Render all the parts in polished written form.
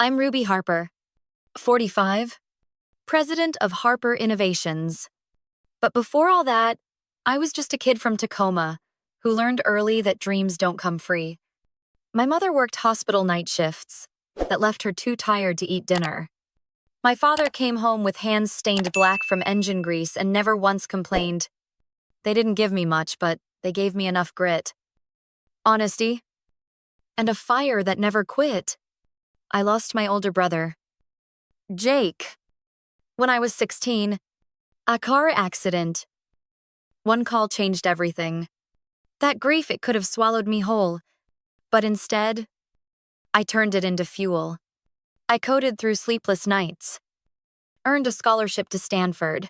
I'm Ruby Harper, 45, president of Harper Innovations. But before all that, I was just a kid from Tacoma who learned early that dreams don't come free. My mother worked hospital night shifts that left her too tired to eat dinner. My father came home with hands stained black from engine grease and never once complained. They didn't give me much, but they gave me enough grit, honesty, and a fire that never quit. I lost my older brother, Jake, when I was 16. A car accident. One call changed everything. That grief, it could have swallowed me whole. But instead, I turned it into fuel. I coded through sleepless nights, earned a scholarship to Stanford,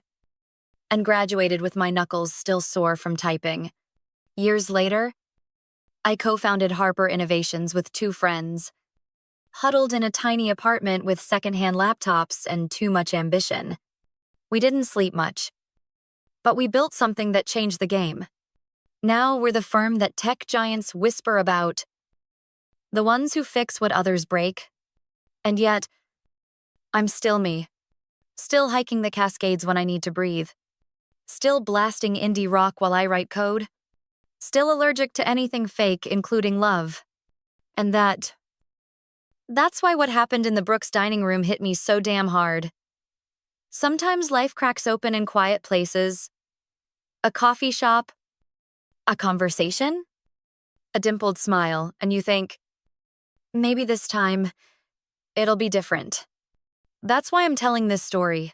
and graduated with my knuckles still sore from typing. Years later, I co-founded Harper Innovations with two friends, huddled in a tiny apartment with secondhand laptops and too much ambition. We didn't sleep much, but we built something that changed the game. Now we're the firm that tech giants whisper about, the ones who fix what others break. And yet, I'm still me, still hiking the Cascades when I need to breathe, still blasting indie rock while I write code, still allergic to anything fake, including love. And that's why what happened in the Brooks dining room hit me so damn hard. Sometimes life cracks open in quiet places. A coffee shop, a conversation, a dimpled smile, and you think, maybe this time, it'll be different. That's why I'm telling this story.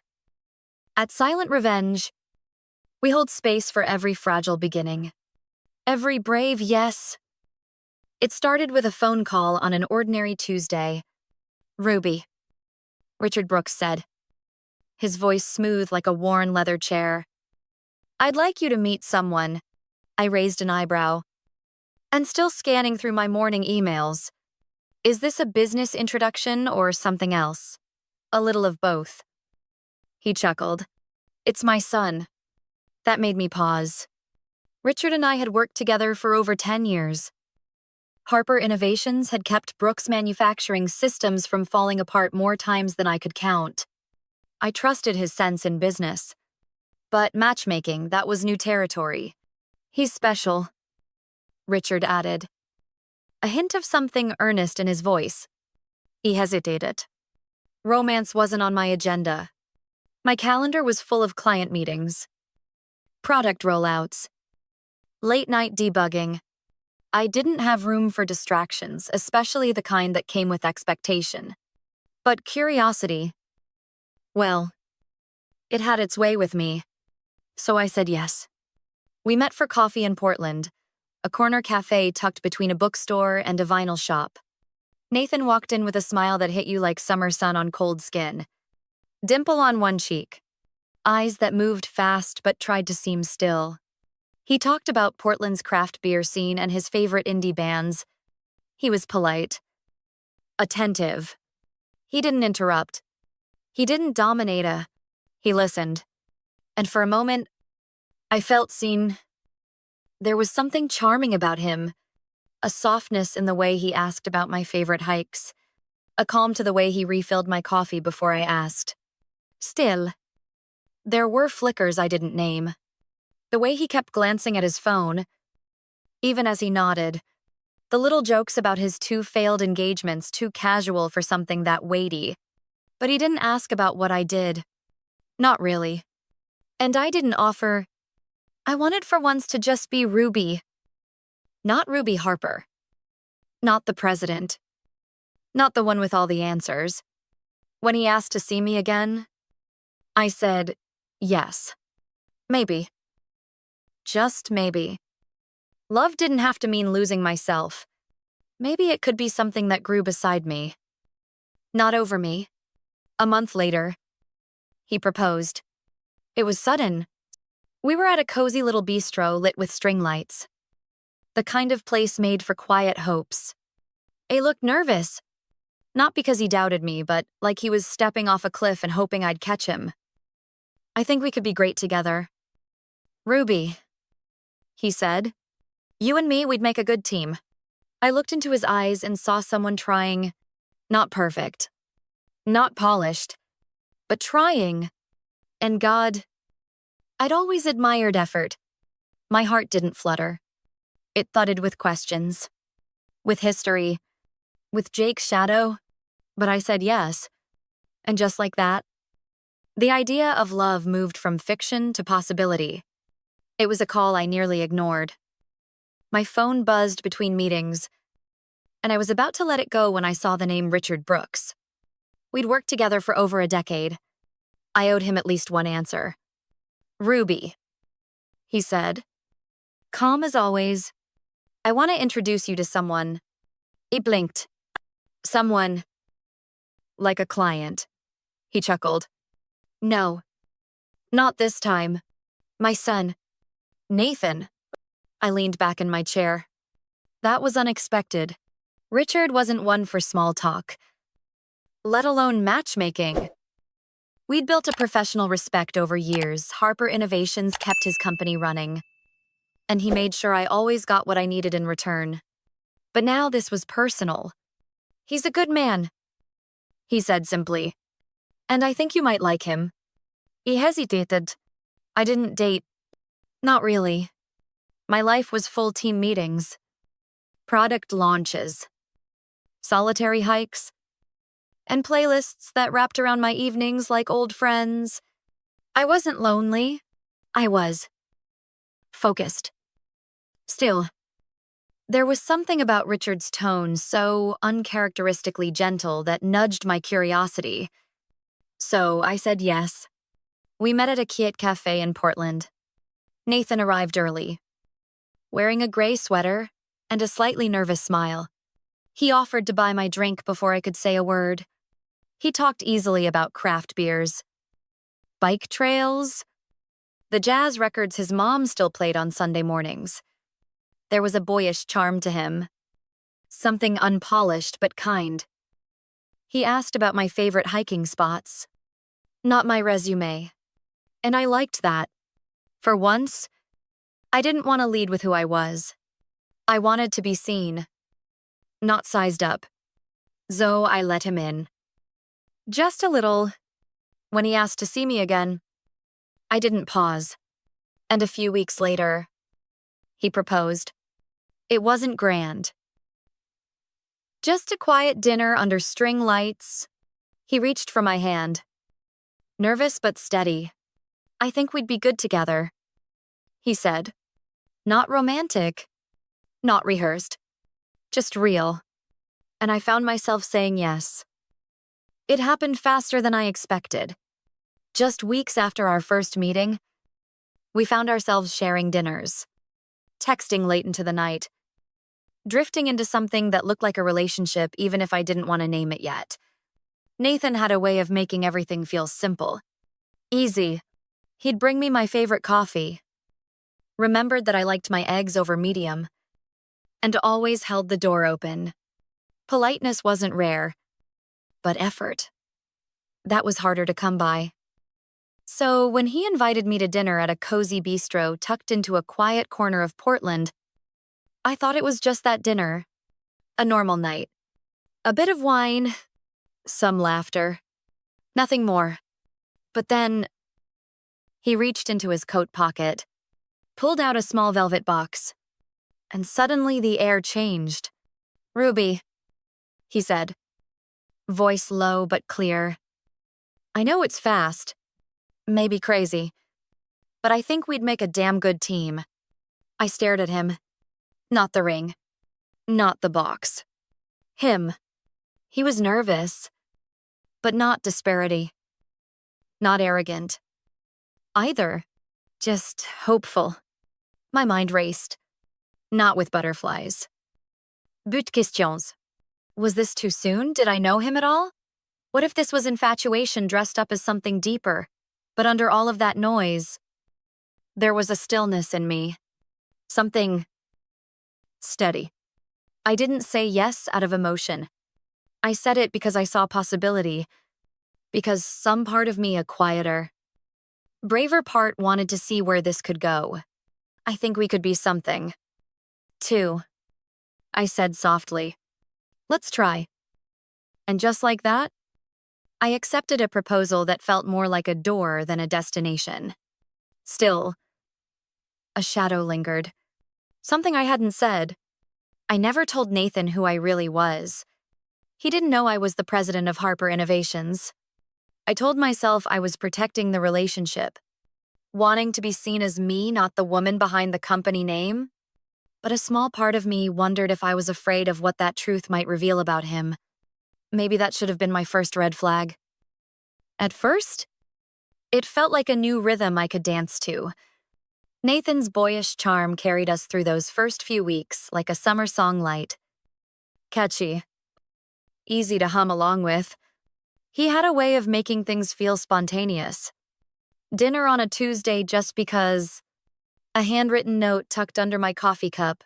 At Silent Revenge, we hold space for every fragile beginning, every brave yes. It started with a phone call on an ordinary Tuesday. "Ruby," Richard Brooks said, his voice smooth like a worn leather chair. "I'd like you to meet someone." I raised an eyebrow. And still scanning through my morning emails. Is this a business introduction or something else? A little of both. He chuckled. "It's my son." That made me pause. Richard and I had worked together for over 10 years. Harper Innovations had kept Brooks Manufacturing systems from falling apart more times than I could count. I trusted his sense in business. But matchmaking, that was new territory. "He's special," Richard added, a hint of something earnest in his voice. He hesitated. Romance wasn't on my agenda. My calendar was full of client meetings, product rollouts, late-night debugging. I didn't have room for distractions, especially the kind that came with expectation. But curiosity, well, it had its way with me. So I said yes. We met for coffee in Portland, a corner cafe tucked between a bookstore and a vinyl shop. Nathan walked in with a smile that hit you like summer sun on cold skin. Dimple on one cheek, eyes that moved fast but tried to seem still. He talked about Portland's craft beer scene and his favorite indie bands. He was polite, attentive. He didn't interrupt. He didn't dominate. He listened. And for a moment, I felt seen. There was something charming about him, a softness in the way he asked about my favorite hikes, a calm to the way he refilled my coffee before I asked. Still, there were flickers I didn't name. The way he kept glancing at his phone, even as he nodded. The little jokes about his 2 failed engagements, too casual for something that weighty. But he didn't ask about what I did. Not really. And I didn't offer. I wanted for once to just be Ruby. Not Ruby Harper. Not the president. Not the one with all the answers. When he asked to see me again, I said, yes. Maybe. Just maybe. Love didn't have to mean losing myself. Maybe it could be something that grew beside me. Not over me. A month later, he proposed. It was sudden. We were at a cozy little bistro lit with string lights. The kind of place made for quiet hopes. He looked nervous. Not because he doubted me, but like he was stepping off a cliff and hoping I'd catch him. "I think we could be great together." "Ruby," he said. "You and me, we'd make a good team." I looked into his eyes and saw someone trying, not perfect, Not polished, but trying. And God, I'd always admired effort. My heart didn't flutter. It thudded with questions, with history, with Jake's shadow. But I said yes. And just like that, the idea of love moved from fiction to possibility. It was a call I nearly ignored. My phone buzzed between meetings, and I was about to let it go when I saw the name Richard Brooks. We'd worked together for over a decade. I owed him at least one answer. Ruby, he said, calm as always. I want to introduce you to someone. He blinked. Someone. Like a client. He chuckled. No. Not this time. My son. Nathan. I leaned back in my chair. That was unexpected. Richard wasn't one for small talk, let alone matchmaking. We'd built a professional respect over years. Harper Innovations kept his company running, and he made sure I always got what I needed in return. But now this was personal. He's a good man, he said simply, and I think you might like him. He hesitated. I didn't date. Not really. My life was full team meetings, product launches, solitary hikes, and playlists that wrapped around my evenings like old friends. I wasn't lonely. I was focused. Still, there was something about Richard's tone so uncharacteristically gentle that nudged my curiosity. So I said yes. We met at a Kiet cafe in Portland. Nathan arrived early, wearing a gray sweater and a slightly nervous smile. He offered to buy my drink before I could say a word. He talked easily about craft beers, bike trails, the jazz records his mom still played on Sunday mornings. There was a boyish charm to him, something unpolished but kind. He asked about my favorite hiking spots, not my resume, and I liked that. For once, I didn't want to lead with who I was. I wanted to be seen, not sized up. So I let him in. Just a little. When he asked to see me again, I didn't pause. And a few weeks later, he proposed. It wasn't grand. Just a quiet dinner under string lights. He reached for my hand. Nervous but steady. I think we'd be good together, he said. Not romantic, not rehearsed, just real. And I found myself saying yes. It happened faster than I expected. Just weeks after our first meeting, we found ourselves sharing dinners, texting late into the night, drifting into something that looked like a relationship even if I didn't want to name it yet. Nathan had a way of making everything feel simple, easy. He'd bring me my favorite coffee, remembered that I liked my eggs over medium, and always held the door open. Politeness wasn't rare, but effort. That was harder to come by. So when he invited me to dinner at a cozy bistro tucked into a quiet corner of Portland, I thought it was just that dinner, a normal night. A bit of wine, some laughter, nothing more. But then, he reached into his coat pocket, pulled out a small velvet box, and suddenly the air changed. Ruby, he said, voice low but clear. I know it's fast, maybe crazy, but I think we'd make a damn good team. I stared at him. Not the ring. Not the box. Him. He was nervous, but not disparity. Not arrogant. Either. Just hopeful. My mind raced. Not with butterflies. But questions. Was this too soon? Did I know him at all? What if this was infatuation dressed up as something deeper? But under all of that noise, there was a stillness in me. Something steady. I didn't say yes out of emotion. I said it because I saw possibility, because some part of me, a quieter, braver part, wanted to see where this could go. I think we could be something. Two, I said softly. Let's try. And just like that, I accepted a proposal that felt more like a door than a destination. Still, a shadow lingered. Something I hadn't said. I never told Nathan who I really was. He didn't know I was the president of Harper Innovations. I told myself I was protecting the relationship, wanting to be seen as me, not the woman behind the company name. But a small part of me wondered if I was afraid of what that truth might reveal about him. Maybe that should have been my first red flag. At first, it felt like a new rhythm I could dance to. Nathan's boyish charm carried us through those first few weeks like a summer song light. Catchy. Easy to hum along with. He had a way of making things feel spontaneous. Dinner on a Tuesday just because. A handwritten note tucked under my coffee cup.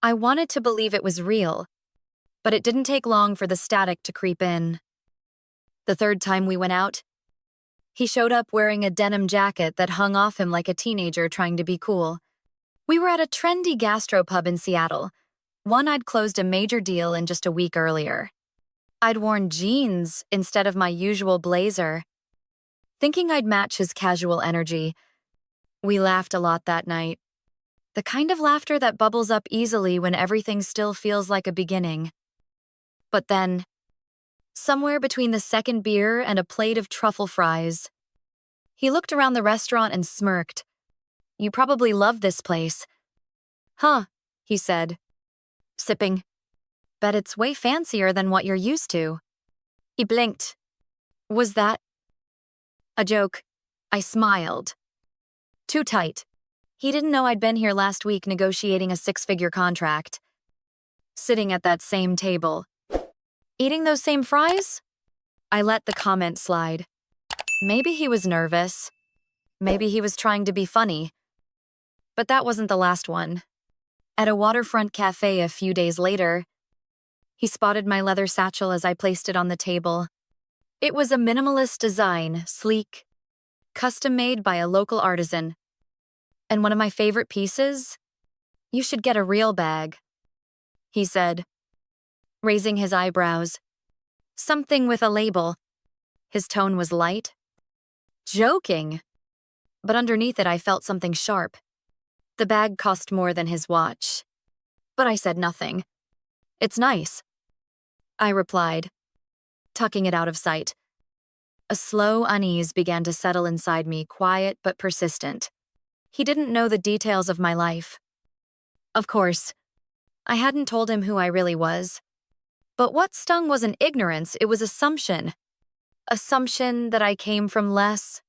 I wanted to believe it was real, but it didn't take long for the static to creep in. The third time we went out, he showed up wearing a denim jacket that hung off him like a teenager trying to be cool. We were at a trendy gastropub in Seattle, one I'd closed a major deal in just a week earlier. I'd worn jeans instead of my usual blazer, thinking I'd match his casual energy. We laughed a lot that night. The kind of laughter that bubbles up easily when everything still feels like a beginning. But then, somewhere between the second beer and a plate of truffle fries, he looked around the restaurant and smirked. "You probably love this place." "Huh," he said, sipping. "Bet it's way fancier than what you're used to." He blinked. Was that a joke? I smiled. Too tight. He didn't know I'd been here last week negotiating a 6-figure contract. Sitting at that same table. Eating those same fries? I let the comment slide. Maybe he was nervous. Maybe he was trying to be funny. But that wasn't the last one. At a waterfront cafe a few days later, he spotted my leather satchel as I placed it on the table. It was a minimalist design, sleek, custom-made by a local artisan. And one of my favorite pieces? "You should get a real bag," he said, raising his eyebrows. "Something with a label." His tone was light. Joking. But underneath it I felt something sharp. The bag cost more than his watch. But I said nothing. "It's nice," I replied, tucking it out of sight. A slow unease began to settle inside me, quiet but persistent. He didn't know the details of my life. Of course, I hadn't told him who I really was. But what stung wasn't ignorance, it was assumption. Assumption that I came from less,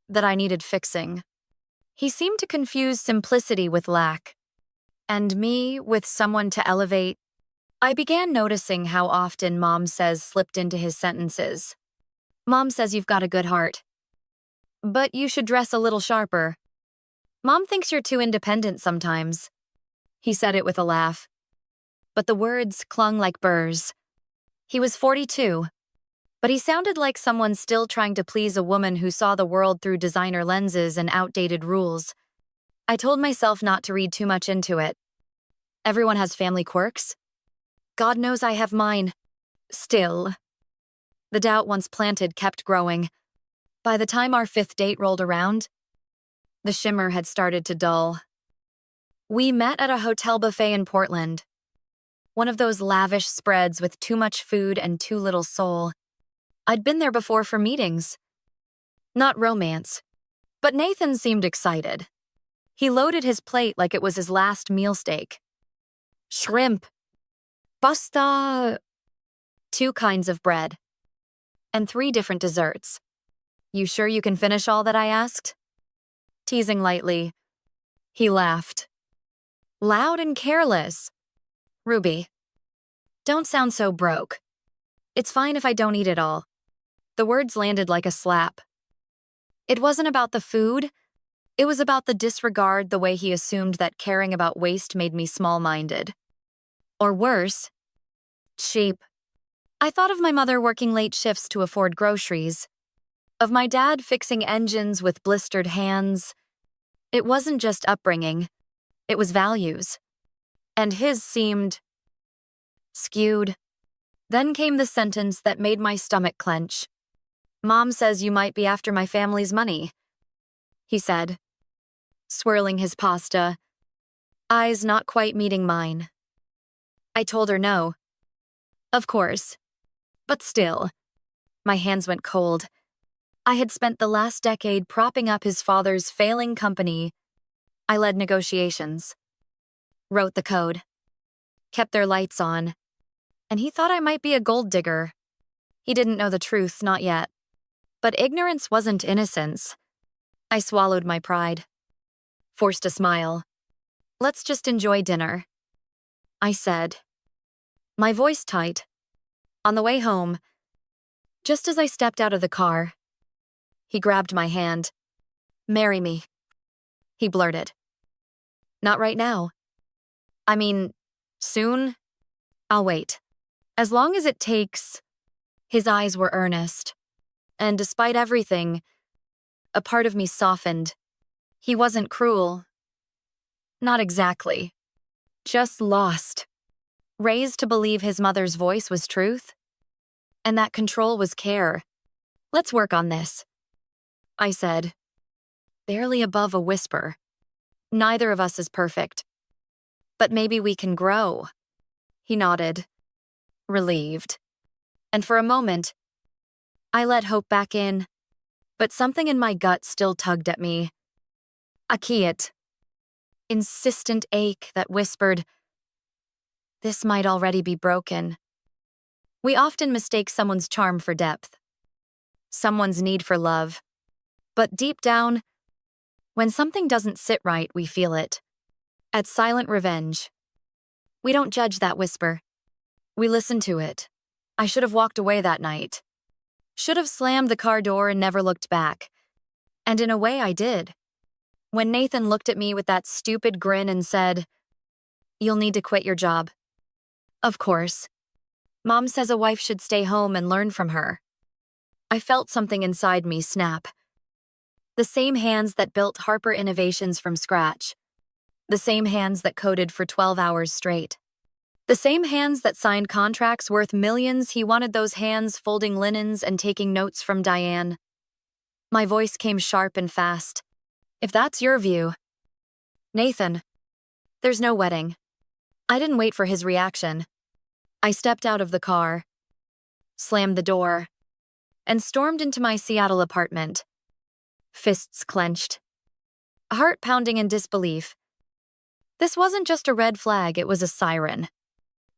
that I needed fixing. He seemed to confuse simplicity with lack, and me with someone to elevate. I began noticing how often Mom says slipped into his sentences. "Mom says you've got a good heart, but you should dress a little sharper. Mom thinks you're too independent sometimes." He said it with a laugh, but the words clung like burrs. He was 42, but he sounded like someone still trying to please a woman who saw the world through designer lenses and outdated rules. I told myself not to read too much into it. Everyone has family quirks. God knows I have mine. Still, the doubt once planted kept growing. By the time our 5th date rolled around, the shimmer had started to dull. We met at a hotel buffet in Portland. One of those lavish spreads with too much food and too little soul. I'd been there before for meetings. Not romance. But Nathan seemed excited. He loaded his plate like it was his last meal steak. Shrimp. Pasta. 2 kinds of bread. And 3 different desserts. "You sure you can finish all that?" I asked. Teasing lightly, he laughed. Loud and careless. "Ruby, don't sound so broke. It's fine if I don't eat it all." The words landed like a slap. It wasn't about the food. It was about the disregard, the way he assumed that caring about waste made me small-minded. Or worse, cheap. I thought of my mother working late shifts to afford groceries, of my dad fixing engines with blistered hands. It wasn't just upbringing, it was values. And his seemed skewed. Then came the sentence that made my stomach clench. Mom says you might be after my family's money, he said, swirling his pasta, eyes not quite meeting mine. I told her no. Of course. But still. My hands went cold. I had spent the last decade propping up his father's failing company. I led negotiations, wrote the code, kept their lights on, and he thought I might be a gold digger. He didn't know the truth, not yet. But ignorance wasn't innocence. I swallowed my pride, forced a smile. Let's just enjoy dinner, I said, my voice tight. On the way home, just as I stepped out of the car, he grabbed my hand. Marry me, he blurted. Not right now. I mean, soon? I'll wait. As long as it takes. His eyes were earnest. And despite everything, a part of me softened. He wasn't cruel. Not exactly. Just lost. Raised to believe his mother's voice was truth. And that control was care. Let's work on this, I said, barely above a whisper. Neither of us is perfect. But maybe we can grow. He nodded, relieved. And for a moment, I let hope back in, but something in my gut still tugged at me. A quiet, insistent ache that whispered, this might already be broken. We often mistake someone's charm for depth, someone's need for love. But deep down, when something doesn't sit right, we feel it. At Silent Revenge, we don't judge that whisper. We listen to it. I should have walked away that night. Should have slammed the car door and never looked back. And in a way, I did. When Nathan looked at me with that stupid grin and said, "You'll need to quit your job." Of course. Mom says a wife should stay home and learn from her. I felt something inside me snap. The same hands that built Harper Innovations from scratch. The same hands that coded for 12 hours straight. The same hands that signed contracts worth millions. He wanted those hands folding linens and taking notes from Diane. My voice came sharp and fast. If that's your view. Nathan, there's no wedding. I didn't wait for his reaction. I stepped out of the car, slammed the door, and stormed into my Seattle apartment. Fists clenched, heart pounding in disbelief. This wasn't just a red flag, it was a siren.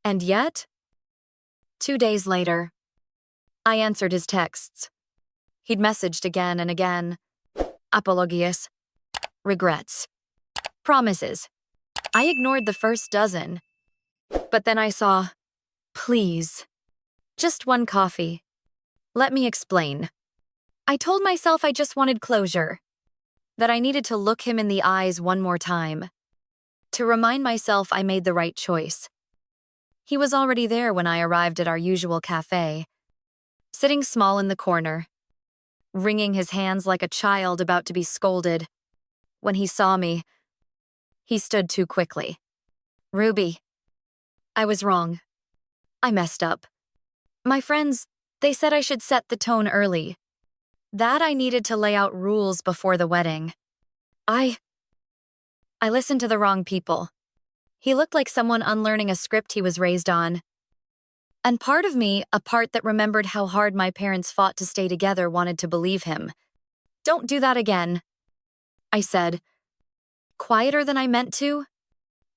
And yet, 2 days later, I answered his texts. He'd messaged again and again. Apologies. Regrets. Promises. I ignored the first dozen. But then I saw, please. Just one coffee. Let me explain. I told myself I just wanted closure. That I needed to look him in the eyes one more time. To remind myself I made the right choice. He was already there when I arrived at our usual cafe. Sitting small in the corner. Wringing his hands like a child about to be scolded. When he saw me, he stood too quickly. Ruby. I was wrong. I messed up. My friends, they said I should set the tone early. That I needed to lay out rules before the wedding. I listened to the wrong people. He looked like someone unlearning a script he was raised on. And part of me, a part that remembered how hard my parents fought to stay together, wanted to believe him. Don't do that again, I said. Quieter than I meant to.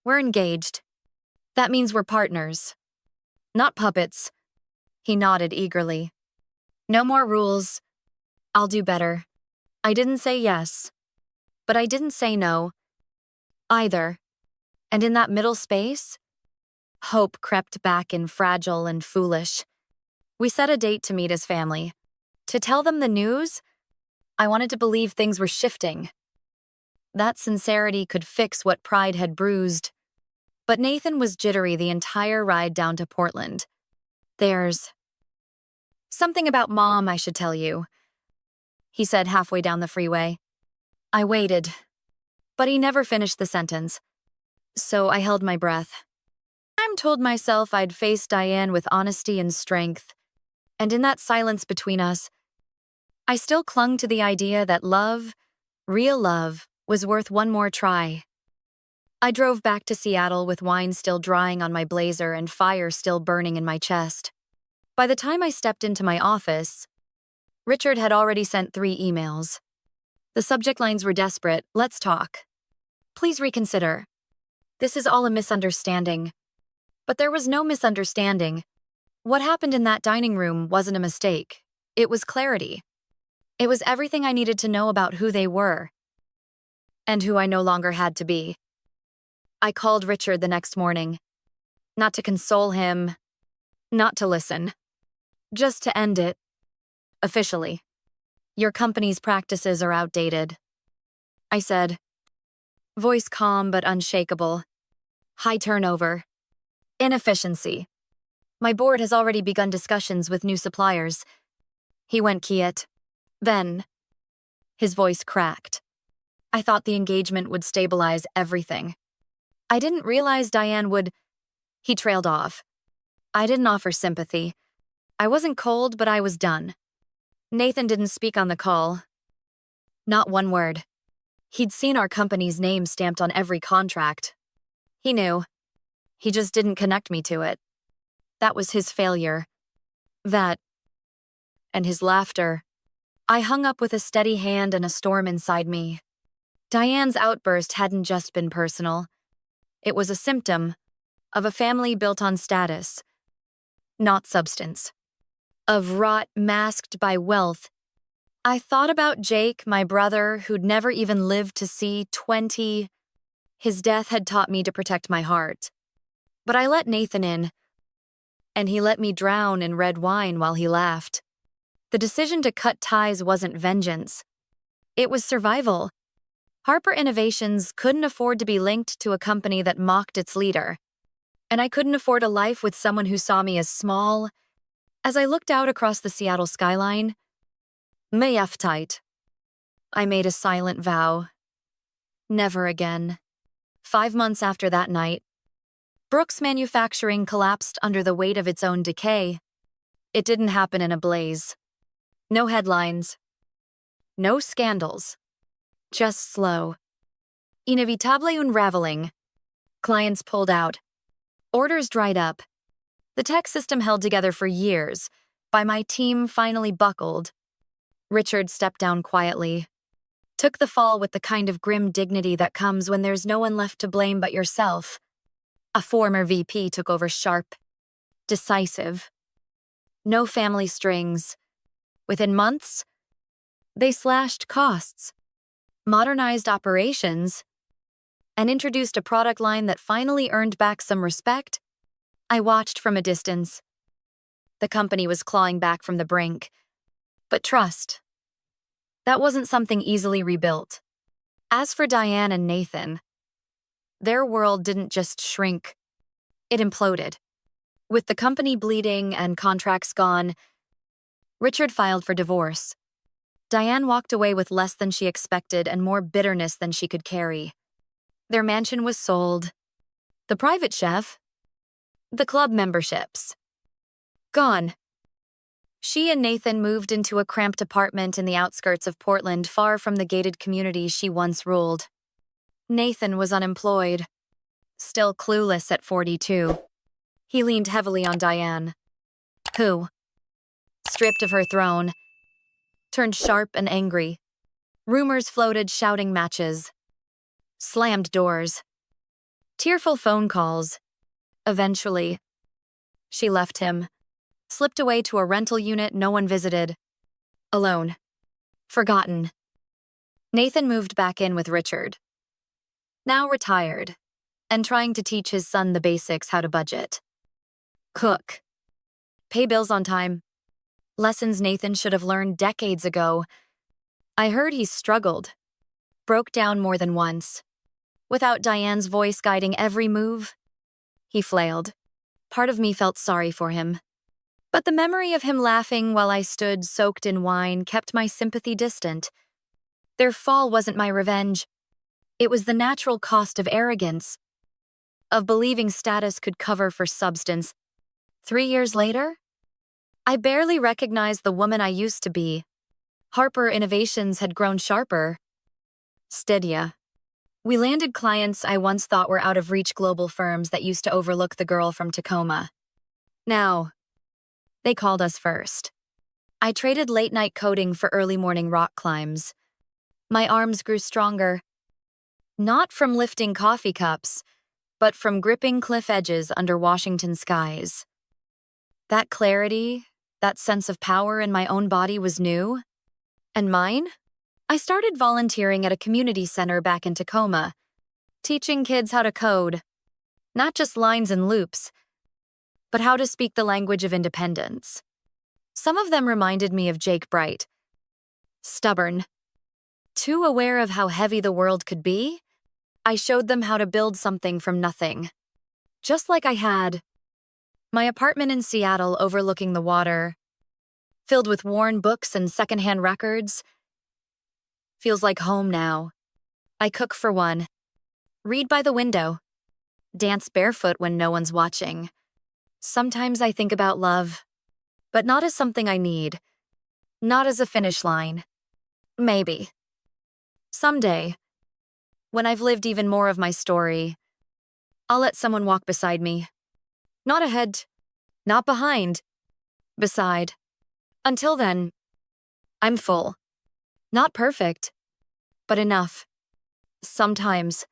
We're engaged. That means we're partners. Not puppets. He nodded eagerly. No more rules. I'll do better. I didn't say yes. But I didn't say no. Either. And in that middle space, hope crept back in, fragile and foolish. We set a date to meet his family. To tell them the news, I wanted to believe things were shifting. That sincerity could fix what pride had bruised. But Nathan was jittery the entire ride down to Portland. There's something about Mom I should tell you, he said halfway down the freeway. I waited, but he never finished the sentence. So I held my breath. I told myself I'd face Diane with honesty and strength. And in that silence between us, I still clung to the idea that love, real love, was worth one more try. I drove back to Seattle with wine still drying on my blazer and fire still burning in my chest. By the time I stepped into my office, Richard had already sent 3 emails. The subject lines were desperate. Let's talk. Please reconsider. This is all a misunderstanding. But there was no misunderstanding. What happened in that dining room wasn't a mistake. It was clarity. It was everything I needed to know about who they were and who I no longer had to be. I called Richard the next morning, not to console him, not to listen, just to end it, officially. Your company's practices are outdated, I said, voice calm but unshakable. High turnover, inefficiency. My board has already begun discussions with new suppliers. He went quiet. Then, his voice cracked. I thought the engagement would stabilize everything. I didn't realize Diane would. He trailed off. I didn't offer sympathy. I wasn't cold, but I was done. Nathan didn't speak on the call. Not one word. He'd seen our company's name stamped on every contract. He knew. He just didn't connect me to it. That was his failure. That. And his laughter. I hung up with a steady hand and a storm inside me. Diane's outburst hadn't just been personal. It was a symptom of a family built on status, not substance. Of rot masked by wealth. I thought about Jake, my brother, who'd never even lived to see 20. His death had taught me to protect my heart. But I let Nathan in, and he let me drown in red wine while he laughed. The decision to cut ties wasn't vengeance. It was survival. Harper Innovations couldn't afford to be linked to a company that mocked its leader. And I couldn't afford a life with someone who saw me as small. As I looked out across the Seattle skyline, tight. I made a silent vow. Never again. 5 months after that night, Brooks Manufacturing collapsed under the weight of its own decay. It didn't happen in a blaze. No headlines. No scandals. Just slow. Inevitable unraveling. Clients pulled out. Orders dried up. The tech system held together for years. By my team finally buckled. Richard stepped down quietly. Took the fall with the kind of grim dignity that comes when there's no one left to blame but yourself. A former VP took over sharp. Decisive. No family strings. Within months, they slashed costs, modernized operations, and introduced a product line that finally earned back some respect. I watched from a distance. The company was clawing back from the brink. But trust, that wasn't something easily rebuilt. As for Diane and Nathan, their world didn't just shrink, it imploded. With the company bleeding and contracts gone, Richard filed for divorce. Diane walked away with less than she expected and more bitterness than she could carry. Their mansion was sold. The private chef. The club memberships. Gone. She and Nathan moved into a cramped apartment in the outskirts of Portland, far from the gated communities she once ruled. Nathan was unemployed, still clueless at 42. He leaned heavily on Diane, who, stripped of her throne, turned sharp and angry. Rumors floated, shouting matches, slammed doors, tearful phone calls. Eventually, she left him, slipped away to a rental unit no one visited. Alone. Forgotten. Nathan moved back in with Richard. Now retired, and trying to teach his son the basics: how to budget, cook, pay bills on time. Lessons Nathan should have learned decades ago. I heard he struggled, broke down more than once. Without Diane's voice guiding every move, he flailed. Part of me felt sorry for him. But the memory of him laughing while I stood soaked in wine kept my sympathy distant. Their fall wasn't my revenge. It was the natural cost of arrogance, of believing status could cover for substance. 3 years later, I barely recognized the woman I used to be. Harper Innovations had grown sharper, steadier. We landed clients I once thought were out-of-reach global firms that used to overlook the girl from Tacoma. Now, they called us first. I traded late-night coding for early-morning rock climbs. My arms grew stronger, not from lifting coffee cups, but from gripping cliff edges under Washington skies. That clarity, that sense of power in my own body was new. And mine? I started volunteering at a community center back in Tacoma, teaching kids how to code, not just lines and loops, but how to speak the language of independence. Some of them reminded me of Jake Bright. Stubborn. Too aware of how heavy the world could be, I showed them how to build something from nothing. Just like I had. My apartment in Seattle overlooking the water, filled with worn books and secondhand records, feels like home now. I cook for one, read by the window, dance barefoot when no one's watching. Sometimes I think about love, but not as something I need, not as a finish line. Maybe. Someday, when I've lived even more of my story, I'll let someone walk beside me. Not ahead, not behind, beside. Until then, I'm full. Not perfect, but enough. Sometimes,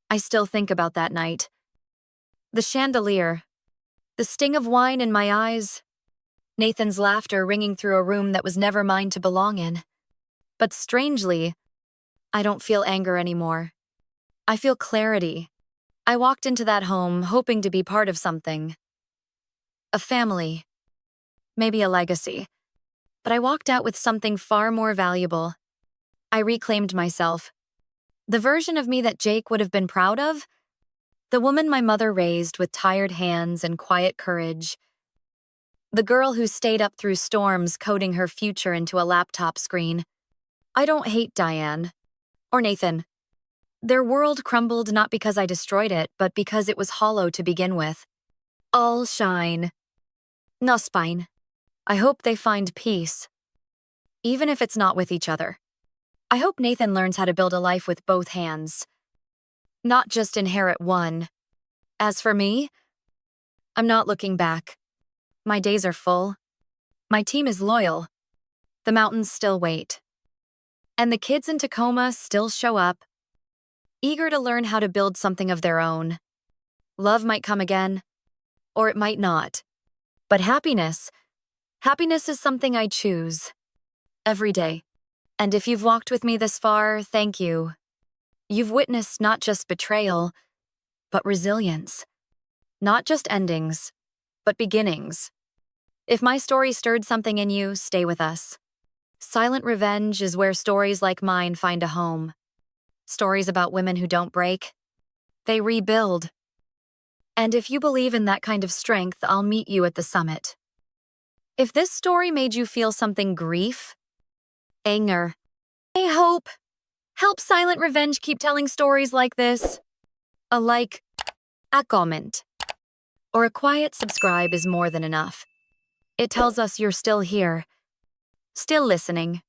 I still think about that night. The chandelier, the sting of wine in my eyes, Nathan's laughter ringing through a room that was never mine to belong in. But strangely, I don't feel anger anymore. I feel clarity. I walked into that home hoping to be part of something. A family. Maybe a legacy. But I walked out with something far more valuable. I reclaimed myself. The version of me that Jake would have been proud of? The woman my mother raised with tired hands and quiet courage. The girl who stayed up through storms coding her future into a laptop screen. I don't hate Diane. Or Nathan. Their world crumbled not because I destroyed it, but because it was hollow to begin with. All shine. No spine. I hope they find peace. Even if it's not with each other. I hope Nathan learns how to build a life with both hands. Not just inherit one. As for me, I'm not looking back. My days are full. My team is loyal. The mountains still wait. And the kids in Tacoma still show up, eager to learn how to build something of their own. Love might come again, or it might not. But happiness is something I choose. Every day. And if you've walked with me this far, thank you. You've witnessed not just betrayal, but resilience. Not just endings, but beginnings. If my story stirred something in you, stay with us. Silent revenge is where stories like mine find a home. Stories about women who don't break. They rebuild. And if you believe in that kind of strength, I'll meet you at the summit. If this story made you feel something grief, anger, hope, help Silent Revenge keep telling stories like this. A like, a comment, or a quiet subscribe is more than enough. It tells us you're still here, still listening.